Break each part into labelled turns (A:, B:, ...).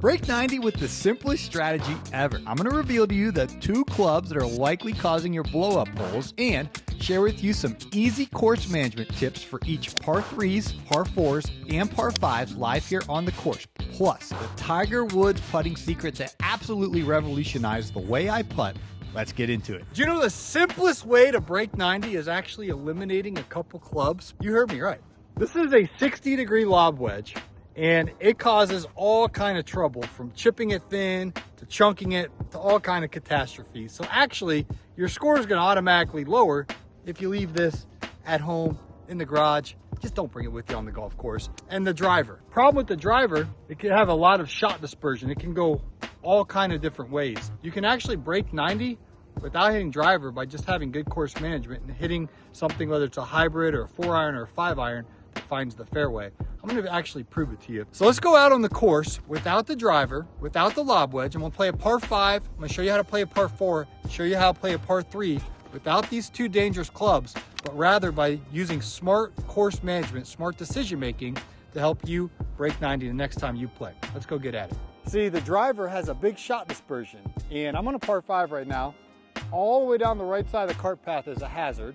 A: Break-90 with the simplest strategy ever. I'm going to reveal to you the 2 clubs that are likely causing your blow-up holes and share with you some easy course management tips for each par 3s, par 4s, and par 5s live here on the course. Plus, the Tiger Woods putting secret that absolutely revolutionized the way I putt. Let's get into it. Do you know the simplest way to break 90 is actually eliminating a couple clubs? You heard me right. This is a 60-degree lob wedge, and it causes all kind of trouble, from chipping it thin to chunking it to all kind of catastrophes. So actually, your score is going to automatically lower if you leave this at home, in the garage. Just don't bring it with you on the golf course. And the driver. Problem with the driver, it can have a lot of shot dispersion. It can go all kind of different ways. You can actually break 90 without hitting driver by just having good course management and hitting something, whether it's a hybrid or a 4-iron or a 5-iron, that finds the fairway. I'm going to actually prove it to you. So let's go out on the course without the driver, without the lob wedge. I'm going to play a par 5. I'm going to show you how to play a par 4, show you how to play a par 3 without these 2 dangerous clubs, but rather by using smart course management, smart decision making to help you break 90 the next time you play. Let's go get at it. See, the driver has a big shot dispersion, and I'm on a par 5 right now. All the way down the right side of the cart path is a hazard.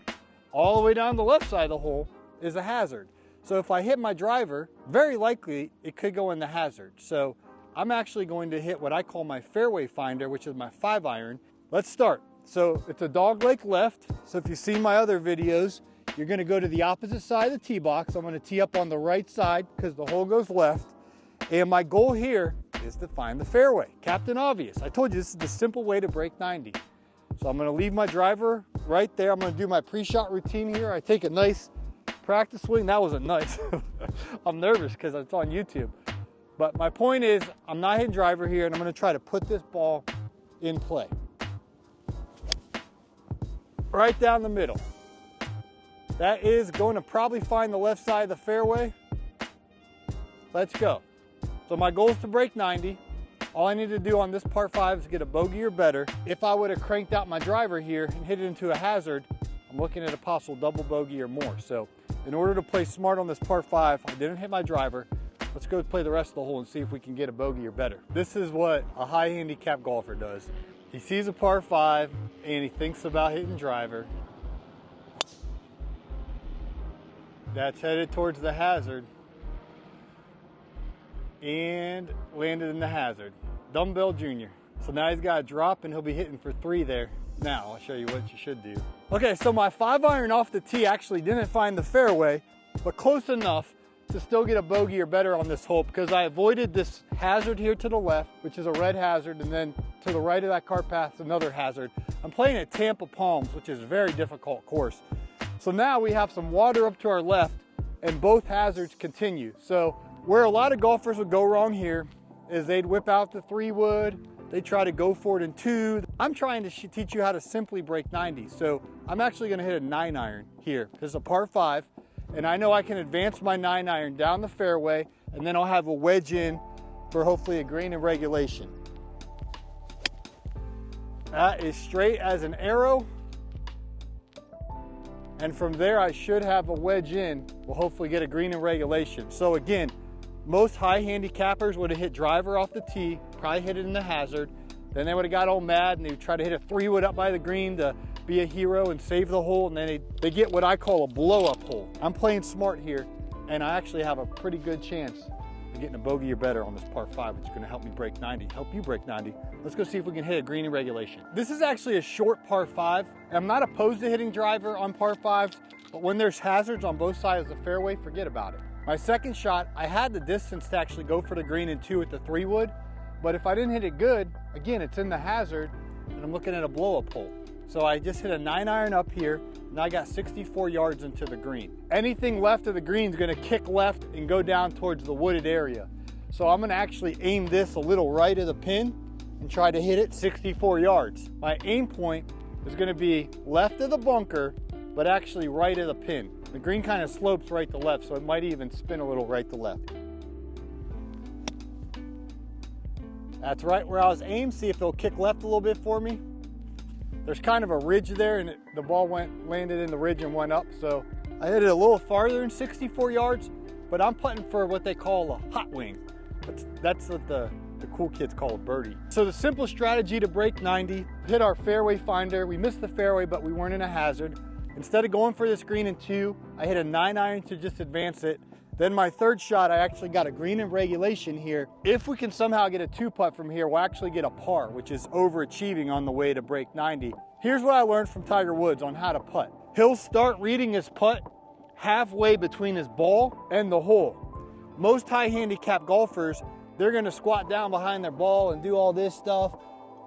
A: All the way down the left side of the hole is a hazard. So if I hit my driver, very likely it could go in the hazard. So I'm actually going to hit what I call my fairway finder, which is my 5-iron. Let's start. So it's a dogleg left. So if you've seen my other videos, you're going to go to the opposite side of the tee box. I'm going to tee up on the right side because the hole goes left. And my goal here is to find the fairway. Captain Obvious. I told you this is the simple way to break 90. So I'm going to leave my driver right there. I'm going to do my pre-shot routine here. I take a nice practice swing. That wasn't nice. I'm nervous because it's on YouTube. But my point is, I'm not hitting driver here, and I'm going to try to put this ball in play. Right down the middle. That is going to probably find the left side of the fairway. Let's go. So my goal is to break 90. All I need to do on this par 5 is get a bogey or better. If I would have cranked out my driver here and hit it into a hazard, I'm looking at a possible double bogey or more. So in order to play smart on this par 5, I didn't hit my driver. Let's go play the rest of the hole and see if we can get a bogey or better. This is what a high handicap golfer does. He sees a par 5 and he thinks about hitting driver. That's headed towards the hazard and landed in the hazard. Dumbbell Junior. So now he's got to drop and he'll be hitting for 3 there. Now I'll show you what you should do. Okay, so my 5-iron off the tee actually didn't find the fairway, but close enough to still get a bogey or better on this hole because I avoided this hazard here to the left, which is a red hazard, and then to the right of that cart path, another hazard. I'm playing at Tampa Palms, which is a very difficult course. So now we have some water up to our left and both hazards continue. So where a lot of golfers would go wrong here is they'd whip out the 3-wood, they try to go for it in 2. I'm trying to teach you how to simply break 90. So I'm actually gonna hit a 9-iron here. This is a par 5, and I know I can advance my 9-iron down the fairway, and then I'll have a wedge in for hopefully a green in regulation. That is straight as an arrow. And from there, I should have a wedge in. We'll hopefully get a green in regulation. So again, most high handicappers would have hit driver off the tee, probably hit it in the hazard. Then they would have got all mad and they would try to hit a 3-wood up by the green to be a hero and save the hole. And then they get what I call a blow-up hole. I'm playing smart here, and I actually have a pretty good chance of getting a bogey or better on this par 5, which is going to help me break 90, help you break 90. Let's go see if we can hit a green in regulation. This is actually a short par 5. I'm not opposed to hitting driver on par 5s, but when there's hazards on both sides of the fairway, forget about it. My second shot, I had the distance to actually go for the green in 2 with the 3-wood, but if I didn't hit it good, again, it's in the hazard, and I'm looking at a blow-up hole. So I just hit a 9-iron up here, and I got 64 yards into the green. Anything left of the green is gonna kick left and go down towards the wooded area. So I'm gonna actually aim this a little right of the pin and try to hit it 64 yards. My aim point is gonna be left of the bunker, but actually right of the pin. The green kind of slopes right to left, so it might even spin a little right to left. That's right where I was aimed. See if it'll kick left a little bit for me. There's kind of a ridge there, and the ball landed in the ridge and went up. So I hit it a little farther than 64 yards, but I'm putting for what they call a hot wing. That's what the
B: the cool kids call it birdie. So the simplest strategy to break 90, hit our fairway finder. We missed the fairway, but we weren't in a hazard. Instead of going for this green in 2, I hit a 9-iron to just advance it. Then my third shot, I actually got a green in regulation here. If we can somehow get a 2-putt from here, we'll actually get a par, which is overachieving on the way to break 90. Here's what I learned from Tiger Woods on how to putt. He'll start reading his putt halfway between his ball and the hole. Most high handicap golfers, they're gonna squat down behind their ball and do all this stuff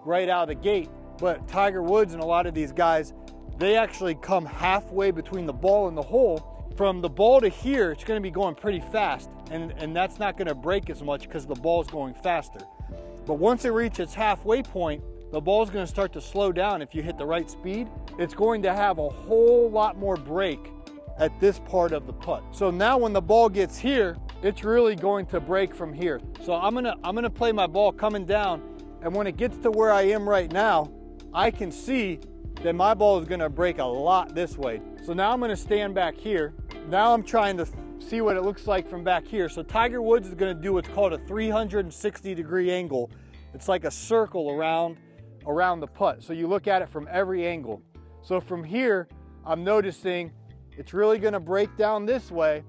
B: right out of the gate. But Tiger Woods and a lot of these guys, they actually come halfway between the ball and the hole. From the ball to here, it's gonna be going pretty fast, and that's not gonna break as much because the ball's going faster. But once it reaches its halfway point, the ball's gonna start to slow down if you hit the right speed. It's going to have a whole lot more break at this part of the putt. So now when the ball gets here, it's really going to break from here. So I'm gonna play my ball coming down, and when it gets to where I am right now, I can see that my ball is gonna break a lot this way. So now I'm gonna stand back here. Now I'm trying to see what it looks like from back here. So Tiger Woods is gonna do what's called a 360-degree angle. It's like a circle around the putt. So you look at it from every angle. So from here, I'm noticing it's really gonna break down this way,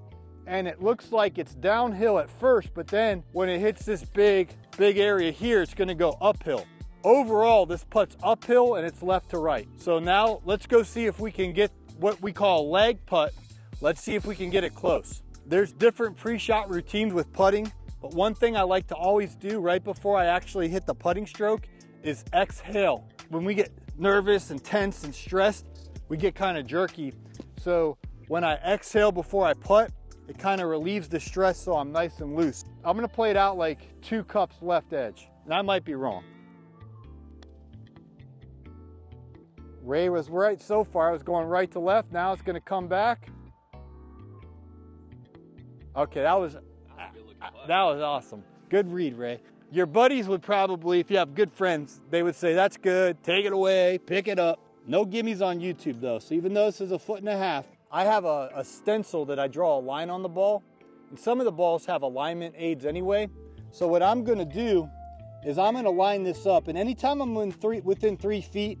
B: and it looks like it's downhill at first, but then when it hits this big area here, it's gonna go uphill. Overall, this putt's uphill and it's left to right. So now let's go see if we can get what we call a leg putt. Let's see if we can get it close. There's different pre-shot routines with putting, but one thing I like to always do right before I actually hit the putting stroke is exhale. When we get nervous and tense and stressed, we get kind of jerky. So when I exhale before I putt, it kind of relieves the stress so I'm nice and loose. I'm gonna play it out like 2 cups left edge, and I might be wrong. Ray was right so far. I was going right to left. Now it's going to come back. Okay, that was awesome. Good read, Ray. Your buddies would probably, if you have good friends, they would say, that's good, take it away, pick it up. No gimmies on YouTube though. So even though this is 1.5 feet, I have a stencil that I draw a line on the ball. And some of the balls have alignment aids anyway. So what I'm going to do is I'm going to line this up. And anytime I'm within 3 feet,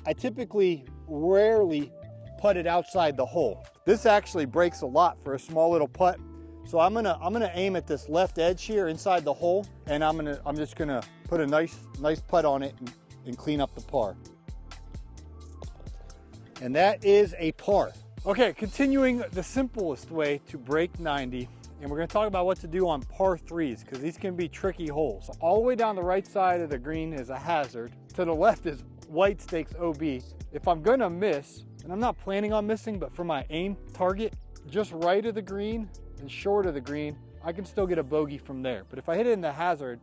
B: I typically rarely putt it outside the hole. This actually breaks a lot for a small little putt. So I'm gonna aim at this left edge here inside the hole, and I'm just gonna put a nice putt on it and clean up the par. And that is a par. Okay, continuing the simplest way to break 90, and we're gonna talk about what to do on par 3s, because these can be tricky holes. So all the way down the right side of the green is a hazard. To the left is white stakes OB. If I'm gonna miss, and I'm not planning on missing, but for my aim target, just right of the green and short of the green, I can still get a bogey from there. But if I hit it in the hazard,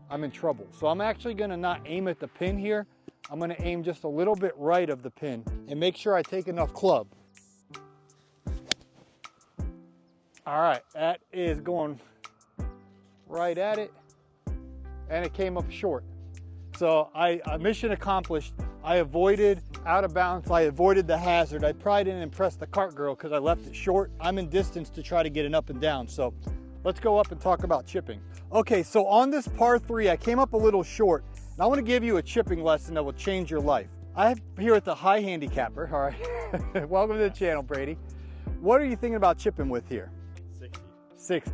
B: I'm in trouble. So I'm actually gonna not aim at the pin here. I'm gonna aim just a little bit right of the pin and make sure I take enough club. All right, that is going right at it, and it came up short. So mission accomplished. I avoided out of bounds. I avoided the hazard. I probably didn't impress the cart girl because I left it short. I'm in distance to try to get an up and down. So let's go up and talk about chipping. Okay, so on this par 3, I came up a little short. And I want to give you a chipping lesson that will change your life. I'm here at the high handicapper. All right, welcome to the channel, Brady. What are you thinking about chipping with here? 60.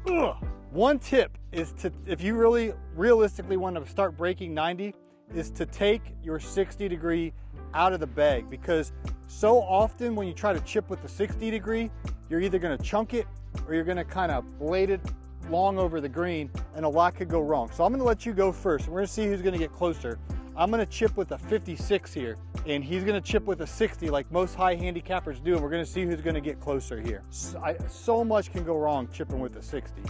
B: Ugh. One tip is to, if you really realistically want to start breaking 90, is to take your 60 degree out of the bag, because so often when you try to chip with the 60 degree, you're either going to chunk it or you're going to kind of blade it long over the green, and a lot could go wrong. So I'm going to let you go first. We're going to see who's going to get closer. I'm going to chip with a 56 here, and he's going to chip with a 60 like most high handicappers do, and we're going to see who's going to get closer here. So much can go wrong chipping with a 60.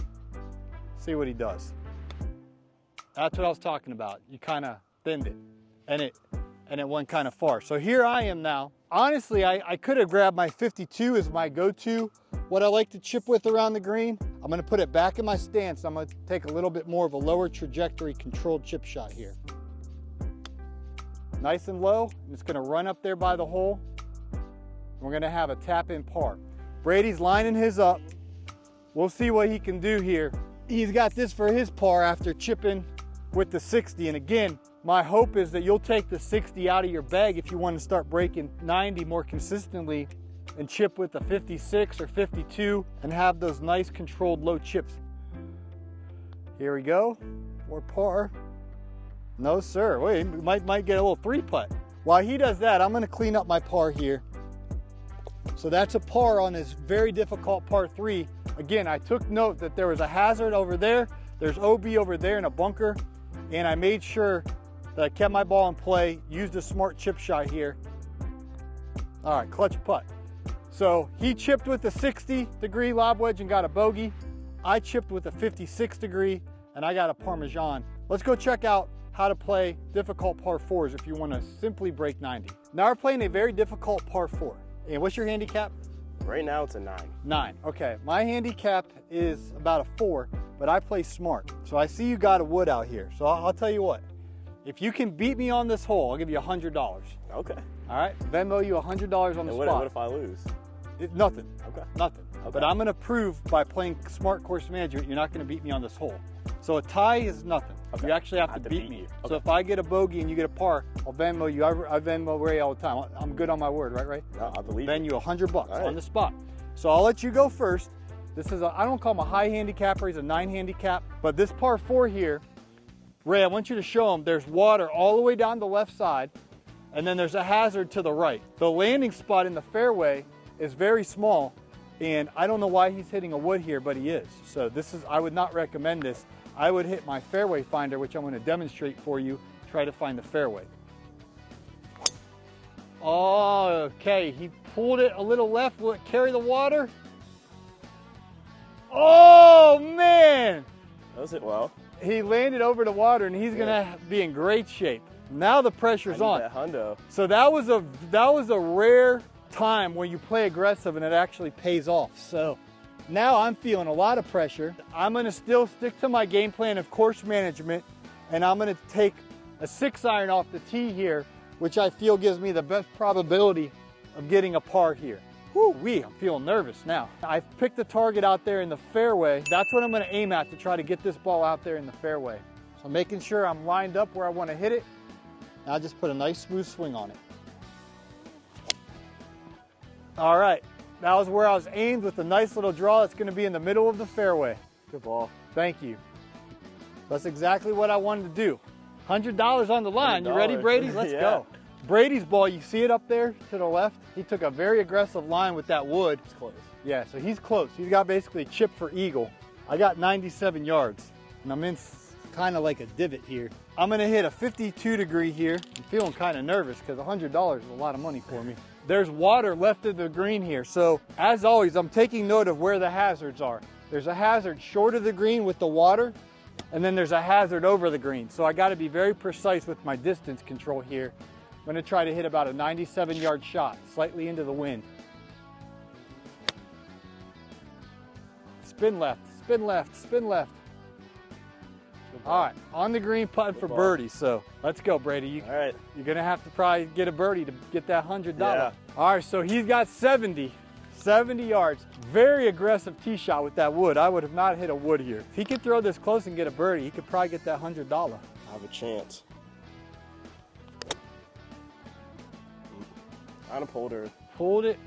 B: See what he does. That's what I was talking about. You kind of thinned it, and it went kind of far. So here I am now. Honestly, I could have grabbed my 52 as my go-to, what I like to chip with around the green. I'm going to put it back in my stance. I'm going to take a little bit more of a lower trajectory controlled chip shot here. Nice and low, and it's going to run up there by the hole. We're going to have a tap-in par. Brady's lining his up. We'll see what he can do here. He's got this for his par after chipping with the 60. And again, my hope is that you'll take the 60 out of your bag if you want to start breaking 90 more consistently and chip with a 56 or 52 and have those nice controlled low chips. Here we go, or par. No sir, wait, might get a little 3-putt. While he does that, I'm gonna clean up my par here. So that's a par on this very difficult par 3. Again, I took note that there was a hazard over there, there's OB over there in a bunker, and I made sure that I kept my ball in play, used a smart chip shot here. All right, clutch putt. So he chipped with a 60-degree lob wedge and got a bogey. I chipped with a 56-degree and I got a Parmesan. Let's go check out how to play difficult par 4s if you want to simply break 90. Now we're playing a very difficult par 4. And what's your handicap?
C: Right now it's a 9.
B: 9, okay. My handicap is about a 4, but I play smart. So I see you got a wood out here. So I'll tell you what, if you can beat me on this hole, I'll give you $100.
C: Okay.
B: All right, Venmo you $100 on the
C: and
B: spot.
C: What if I lose?
B: Nothing.
C: Okay.
B: Nothing.
C: Okay.
B: But I'm gonna prove by playing smart course management, you're not gonna beat me on this hole. So a tie is nothing.
C: Okay.
B: You actually have
C: I
B: to beat me.
C: you.
B: So if I get a bogey and you get a par, I'll Venmo you. I Venmo Ray all the time. I'm good on my word, right?
C: No, I believe
B: Venmo you $100
C: right.
B: on the spot. So I'll let you go first. This is I don't call him a high handicapper, he's a 9 handicap. But this par 4 here, Ray, I want you to show him there's water all the way down the left side, and then there's a hazard to the right. The landing spot in the fairway is very small, and I don't know why he's hitting a wood here, but he is. So I would not recommend this. I would hit my fairway finder, which I'm going to demonstrate for you, try to find the fairway. Oh, okay, he pulled it a little left. Will it carry the water? Oh, man!
C: Does it well?
B: He landed over the water, and he's going to be in great shape. Now the pressure's on.
C: That hundo.
B: So that was a rare time when you play aggressive and it actually pays off. So now I'm feeling a lot of pressure. I'm going to still stick to my game plan of course management, and I'm going to take a 6-iron off the tee here, which I feel gives me the best probability of getting a par here. Whoo-wee, I'm feeling nervous now. I've picked a target out there in the fairway. That's what I'm going to aim at to try to get this ball out there in the fairway. So making sure I'm lined up where I want to hit it. Now just put a nice smooth swing on it. All right, that was where I was aimed with a nice little draw. That's going to be in the middle of the fairway.
C: Good ball.
B: Thank you. That's exactly what I wanted to do. $100 on the line. You ready, Brady? Let's go. Brady's ball, you see it up there to the left? He took a very aggressive line with that wood.
C: It's close.
B: Yeah, so he's close. He's got basically a chip for eagle. I got 97 yards, and I'm in kind of like a divot here. I'm gonna hit a 52-degree here. I'm feeling kind of nervous because $100 is a lot of money for me. There's water left of the green here, so as always, I'm taking note of where the hazards are. There's a hazard short of the green with the water, and then there's a hazard over the green. So I gotta be very precise with my distance control here. I'm gonna try to hit about a 97-yard shot, slightly into the wind. Spin left, spin left, spin left. All right, on the green putting for birdie, so let's go, Brady.
C: All right.
B: You're gonna have to probably get a birdie to get that $100.
C: Yeah.
B: All right, so he's got 70 yards. Very aggressive tee shot with that wood. I would have not hit a wood here. If he could throw this close and get a birdie, he could probably get that $100.
C: I have a chance. Kind of pulled her.
B: Pulled it.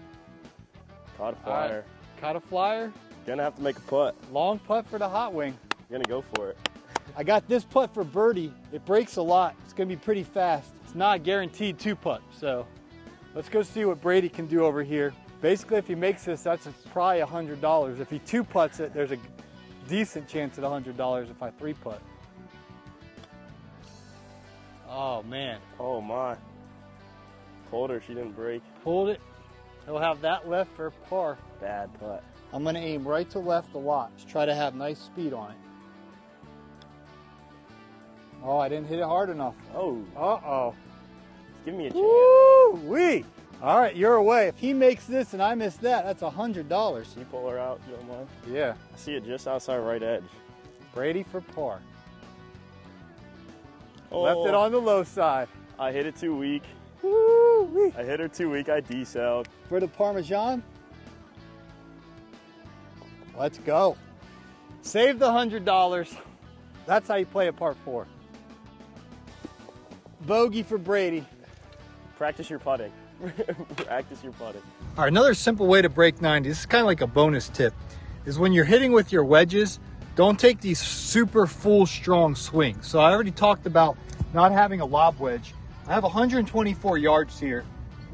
C: Caught a flyer.
B: Right. Caught a flyer.
C: Gonna have to make a putt.
B: Long putt for the hot wing.
C: Gonna go for it.
B: I got this putt for birdie. It breaks a lot. It's gonna be pretty fast. It's not a guaranteed 2-putt, so let's go see what Brady can do over here. Basically, if he makes this, that's probably $100. If he 2-putts it, there's a decent chance at $100 if I 3-putt. Oh man.
C: Oh my. Pulled her, she didn't break.
B: Pulled it. He'll have that left for par.
C: Bad putt.
B: I'm gonna aim right to left a lot. Just try to have nice speed on it. Oh, I didn't hit it hard enough.
C: Oh.
B: Uh-oh.
C: Give me a chance.
B: Woo-wee. All right, you're away. If he makes this and I miss that, that's $100.
C: Can you pull her out, if you don't mind?
B: Yeah.
C: I see it just outside right edge.
B: Brady for par.
C: Oh,
B: Left it on the low side.
C: I hit it too weak.
B: Woo-wee.
C: I hit her too weak. I decelled.
B: For the Parmesan. Let's go. Save the $100. That's how you play a par 4. Bogey for Brady.
C: Practice your putting. Practice your putting.
B: All right, another simple way to break 90, this is kind of like a bonus tip, is when you're hitting with your wedges, don't take these super full strong swings. So I already talked about not having a lob wedge. I have 124 yards here,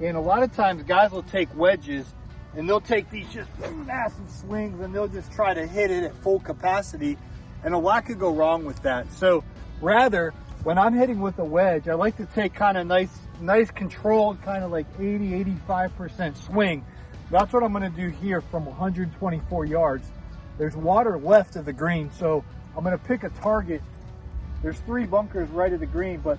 B: and a lot of times guys will take wedges and they'll take these just massive swings and they'll just try to hit it at full capacity, and a lot could go wrong with that. So rather, when I'm hitting with a wedge, I like to take kind of nice controlled, kind of like 80-85% swing. That's what I'm going to do here from 124 yards. There's water left of the green, so I'm going to pick a target. There's 3 bunkers right of the green, but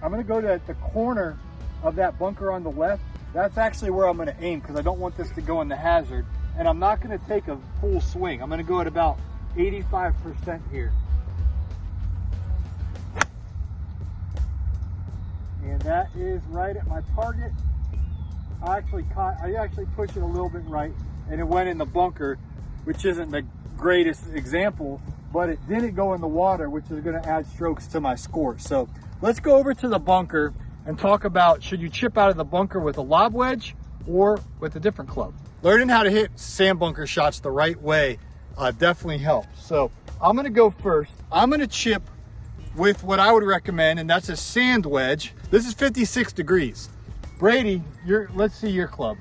B: I'm going to go to the corner of that bunker on the left. That's actually where I'm going to aim, because I don't want this to go in the hazard. And I'm not going to take a full swing. I'm going to go at about 85% here. And that is right at my target. I actually pushed it a little bit right, and it went in the bunker, which isn't the greatest example, but it didn't go in the water, which is going to add strokes to my score. So let's go over to the bunker and talk about, should you chip out of the bunker with a lob wedge or with a different club? Learning how to hit sand bunker shots the right way definitely helps. So I'm going to go first. I'm going to chip with what I would recommend, and that's a sand wedge. This is 56 degrees. Brady, let's see your club.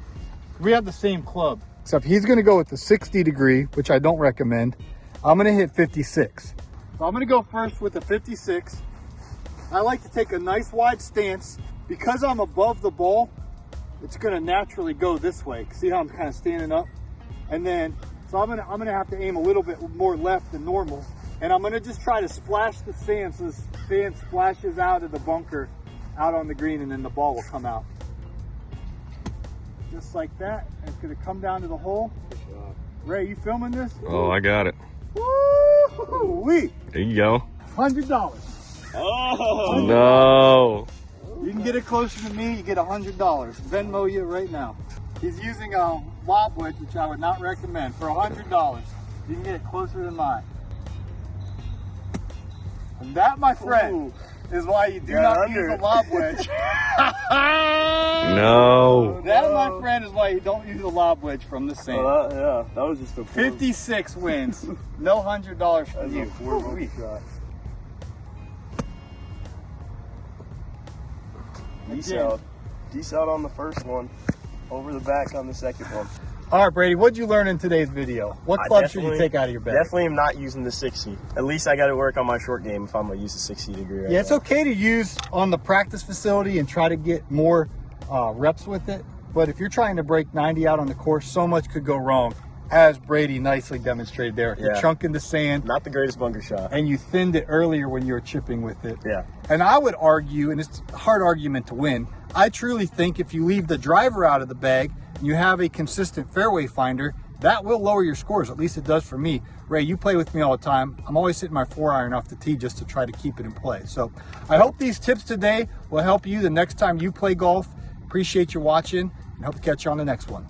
B: We have the same club, except he's going to go with the 60 degree, which I don't recommend. I'm going to hit 56. So I'm going to go first with the 56. I like to take a nice wide stance. Because I'm above the ball, it's going to naturally go this way. See how I'm kind of standing up? And then, so I'm going to have to aim a little bit more left than normal. And I'm going to just try to splash the sand so the sand splashes out of the bunker, out on the green, and then the ball will come out. Just like that. And it's going to come down to the hole. Ray, you filming this?
D: Oh, I got it.
B: Woo-wee.
D: There you go.
B: $100.
C: Oh!
D: No.
B: You can get it closer to me, you get $100. Venmo you right now. He's using a lob wedge, which I would not recommend. For $100, you can get it closer than mine. And that, my friend, is why you do not use a lob wedge.
D: No.
B: That, my friend, is why you don't use a lob wedge from the sand.
C: Yeah, that was just a
B: 56 wins. No $100 for you.
C: shot. Decent on the first one, over the back on the second one.
B: All right, Brady, what'd you learn in today's video? What club should you take out of your bag?
C: Definitely am not using the 60. At least I got to work on my short game if I'm going to use the 60 degree right
B: Yeah, it's
C: now.
B: okay to use on the practice facility and try to get more reps with it. But if you're trying to break 90 out on the course, so much could go wrong, as Brady nicely demonstrated there.
C: Yeah.
B: You're chunking the sand.
C: Not the greatest bunker shot.
B: And you thinned it earlier when you were chipping with it.
C: Yeah.
B: And I would argue, and it's a hard argument to win, I truly think if you leave the driver out of the bag and you have a consistent fairway finder, that will lower your scores. At least it does for me. Ray, you play with me all the time. I'm always hitting my 4-iron off the tee just to try to keep it in play. So I hope these tips today will help you the next time you play golf. Appreciate you watching and hope to catch you on the next one.